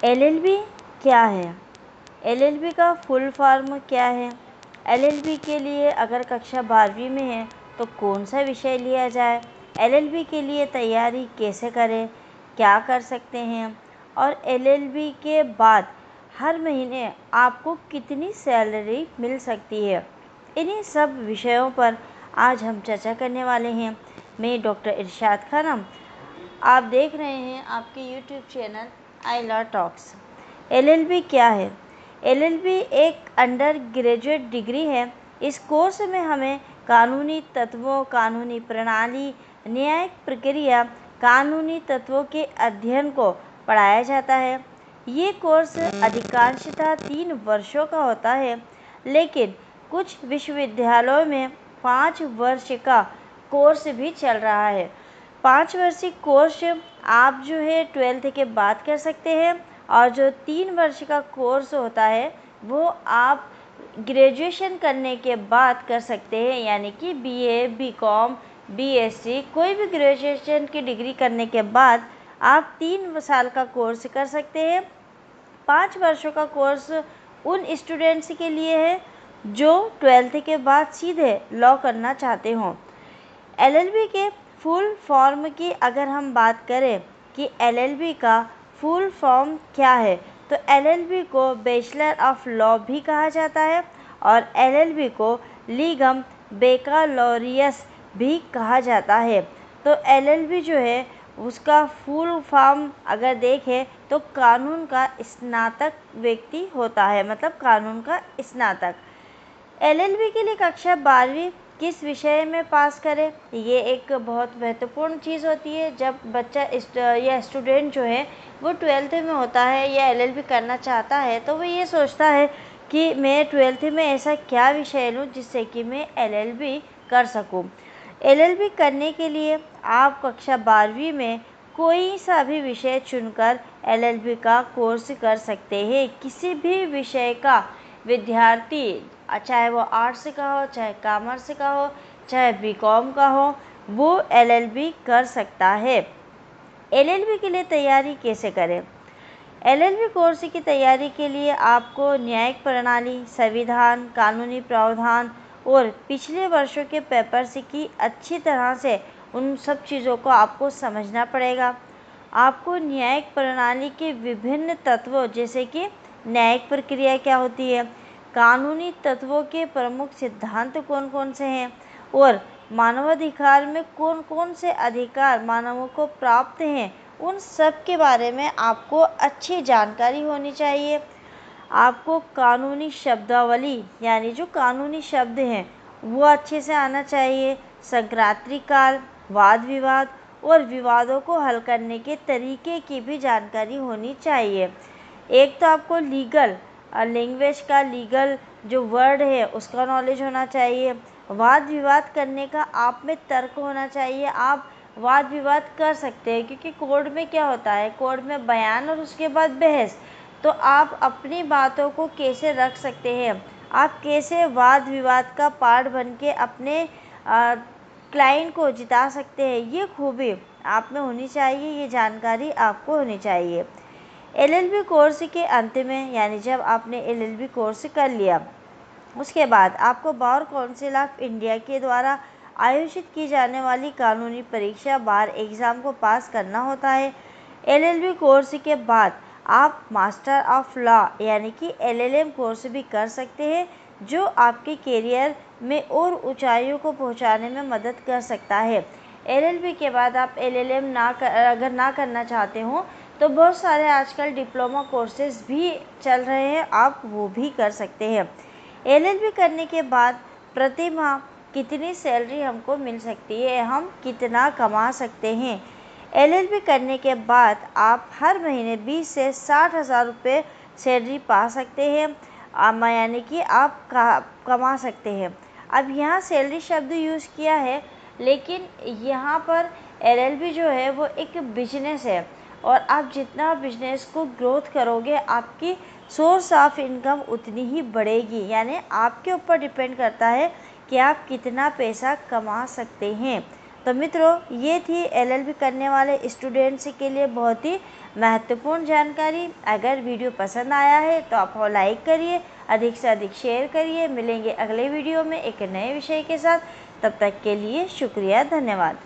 LLB क्या है? LLB का फुल फॉर्म क्या है? एलएलबी के लिए अगर कक्षा 12वीं में है तो कौन सा विषय लिया जाए? एलएलबी के लिए तैयारी कैसे करें? क्या कर सकते हैं? और एलएलबी के बाद हर महीने आपको कितनी सैलरी मिल सकती है? इन्हीं सब विषयों पर आज हम चर्चा करने वाले हैं। मैं डॉक्टर इरशाद खानम, आप देख रहे हैं आपके यूट्यूब चैनल आई लॉ टॉक्स। एलएलबी क्या है? एलएलबी एक अंडर ग्रेजुएट डिग्री है। इस कोर्स में हमें कानूनी तत्वों, कानूनी प्रणाली, न्यायिक प्रक्रिया, कानूनी तत्वों के अध्ययन को पढ़ाया जाता है। ये कोर्स अधिकांशतः 3 वर्षों का होता है, लेकिन कुछ विश्वविद्यालयों में 5 वर्ष का कोर्स भी चल रहा है। 5 वर्षीय कोर्स आप जो है 12th के बाद कर सकते हैं, और जो 3 वर्ष का कोर्स होता है वो आप ग्रेजुएशन करने के बाद कर सकते हैं, यानी कि बीए, बीकॉम, बीएससी, कोई भी ग्रेजुएशन की डिग्री करने के बाद आप 3 साल का कोर्स कर सकते हैं। 5 वर्षों का कोर्स उन स्टूडेंट्स के लिए है जो 12th के बाद सीधे लॉ करना चाहते हों। एलएलबी के फुल फॉर्म की अगर हम बात करें कि एलएलबी का फुल फॉर्म क्या है, तो एलएलबी को बैचलर ऑफ लॉ भी कहा जाता है और एलएलबी को लीगम बेकालोरियस भी कहा जाता है। तो एलएलबी जो है उसका फुल फॉर्म अगर देखें तो कानून का स्नातक व्यक्ति होता है, मतलब कानून का स्नातक। एलएलबी के लिए कक्षा 12वीं किस विषय में पास करें, ये एक बहुत महत्वपूर्ण चीज़ होती है। जब बच्चा या स्टूडेंट जो है वो 12th में होता है या एलएलबी करना चाहता है, तो वो ये सोचता है कि मैं 12th में ऐसा क्या विषय लूँ जिससे कि मैं एलएलबी कर सकूँ। एलएलबी करने के लिए आप कक्षा 12वीं में कोई सा भी विषय चुनकर एलएलबी का कोर्स कर सकते हैं। किसी भी विषय का विद्यार्थी, चाहे वो आर्ट्स का हो, चाहे कॉमर्स का हो, चाहे बीकॉम का हो, वो एलएलबी कर सकता है। एलएलबी के लिए तैयारी कैसे करें? एलएलबी कोर्स की तैयारी के लिए आपको न्यायिक प्रणाली, संविधान, कानूनी प्रावधान और पिछले वर्षों के पेपर्स की अच्छी तरह से उन सब चीज़ों को आपको समझना पड़ेगा। आपको न्यायिक प्रणाली के विभिन्न तत्वों, जैसे कि न्यायिक प्रक्रिया क्या होती है, कानूनी तत्वों के प्रमुख सिद्धांत कौन कौन से हैं, और मानवाधिकार में कौन कौन से अधिकार मानवों को प्राप्त हैं, उन सब के बारे में आपको अच्छी जानकारी होनी चाहिए। आपको कानूनी शब्दावली, यानी जो कानूनी शब्द हैं वो अच्छे से आना चाहिए। संक्रांति काल, वाद विवाद और विवादों को हल करने के तरीके की भी जानकारी होनी चाहिए। एक तो आपको लीगल लैंग्वेज का, लीगल जो वर्ड है उसका नॉलेज होना चाहिए। वाद विवाद करने का आप में तर्क होना चाहिए। आप वाद विवाद कर सकते हैं, क्योंकि कोर्ट में क्या होता है, कोर्ट में बयान और उसके बाद बहस। तो आप अपनी बातों को कैसे रख सकते हैं, आप कैसे वाद विवाद का पार्ट बन के अपने क्लाइंट को जिता सकते हैं, ये खूबी आप में होनी चाहिए, ये जानकारी आपको होनी चाहिए। एलएलबी कोर्स के अंत में, यानी जब आपने एलएलबी कोर्स कर लिया, उसके बाद आपको बार काउंसिल ऑफ इंडिया के द्वारा आयोजित की जाने वाली कानूनी परीक्षा बार एग्ज़ाम को पास करना होता है। एलएलबी कोर्स के बाद आप मास्टर ऑफ लॉ यानी कि एलएलएम कोर्स भी कर सकते हैं, जो आपके करियर में और ऊंचाइयों को पहुंचाने में मदद कर सकता है। एलएलबी के बाद आप एलएलएम अगर ना करना चाहते हो तो बहुत सारे आजकल डिप्लोमा कोर्सेज भी चल रहे हैं, आप वो भी कर सकते हैं। एलएलबी करने के बाद प्रति माह कितनी सैलरी हमको मिल सकती है, हम कितना कमा सकते हैं? एलएलबी करने के बाद आप हर महीने 20 से 60 हज़ार रुपये सैलरी पा सकते हैं, यानी कि आप कमा सकते हैं। अब यहाँ सैलरी शब्द यूज़ किया है, लेकिन यहाँ पर एलएलबी जो है वो एक बिजनेस है, और आप जितना बिजनेस को ग्रोथ करोगे आपकी सोर्स ऑफ इनकम उतनी ही बढ़ेगी। यानी आपके ऊपर डिपेंड करता है कि आप कितना पैसा कमा सकते हैं। तो मित्रों, ये थी एलएलबी करने वाले स्टूडेंट्स के लिए बहुत ही महत्वपूर्ण जानकारी। अगर वीडियो पसंद आया है तो आप लाइक करिए, अधिक से अधिक शेयर करिए। मिलेंगे अगले वीडियो में एक नए विषय के साथ। तब तक के लिए शुक्रिया, धन्यवाद।